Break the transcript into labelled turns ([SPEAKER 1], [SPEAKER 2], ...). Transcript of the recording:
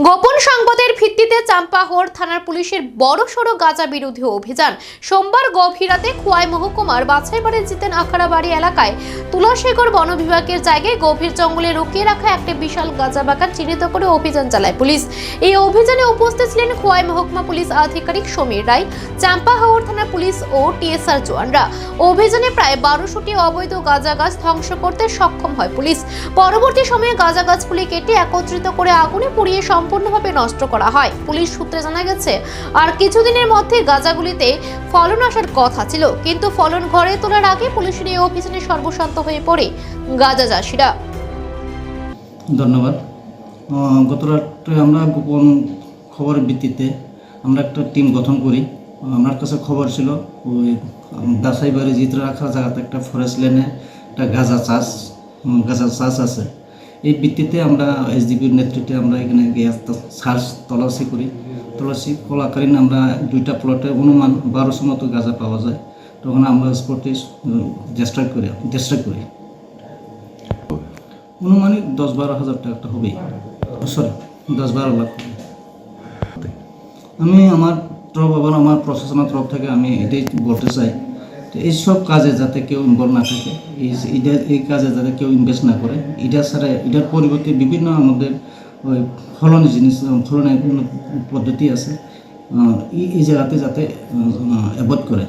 [SPEAKER 1] গোপন সংবাদের ভিত্তিতে চাম্পাহাওড় থানার পুলিশের বড়সড় গাঁজা বিরোধী অভিযান। সোমবার গভীর রাতে খোয়াই মহকুমার বাছাইবাড়ি জিতেন আখাড়াবাড়ি এলাকায় তুলাশেখর বন বিভাগের জায়গায় গভীর জঙ্গলে লুকিয়ে রাখা একটা বিশাল গাঁজা বাগান চিহ্নিত করে অভিযান চালায় পুলিশ। এই অভিযানে উপস্থিত ছিলেন খোয়াই মহকুমা পুলিশ আধিকারিক সমীর রায়, চাম্পাহাওড় থানার পুলিশ ও টিএসআর জওয়ানরা। অভিযানে প্রায় 1200টি অবৈধ গাঁজা গাছ ধ্বংস করতে সক্ষম হয় পুলিশ। পরবর্তী সময়ে গাঁজা গাছগুলি কেটে একত্রিত করে আগুনে পুড়িয়ে সম্পূর্ণভাবে নষ্ট করা হয়। পুলিশ সূত্রে জানা গেছে, আর কিছুদিনের মধ্যে গাঁজাগুলিতে ফলন আসার কথা ছিল, কিন্তু ফলন ঘরে তোলার আগে পুলিশের এই অভিযানে সর্বশান্ত হয়ে পড়ে গাঁজা চাষিরা।
[SPEAKER 2] ধন্যবাদ। গত রাত্রে আমরা গোপন খবরের ভিত্তিতে আমরা একটা টিম গঠন করি। আমার কাছে খবর ছিল ওই বাছাইবাড়ি জিত রাখা জায়গাতে একটা ফরেস্ট ল্যান্ডে একটা গাঁজা চাষ আছে। এই ভিত্তিতে আমরা এসডিপির নেতৃত্বে আমরা এখানে গিয়ে সার্চ তল্লাশি করি। তল্লাশি চলাকালীন আমরা দুইটা প্লটে অনুমান 1200 মতো গাঁজা পাওয়া যায়। তখন আমরা স্পটে চেষ্টা করি অনুমানিক 10-12 হাজার টাকা হবেই, সরি 10-12 লাখ। আমি আমার প্রশাসনের তরফ থেকে আমি এটাই বলতে চাই, এইসব কাজে যাতে কেউ ইনভলভ না থাকে, এই কাজে যাতে কেউ ইনভেস্ট না করে। এটার পরিবর্তে বিভিন্ন আমাদের ওই ফলনের পদ্ধতি আছে, এই জায়গাতে যাতে অ্যাভয়েড করে।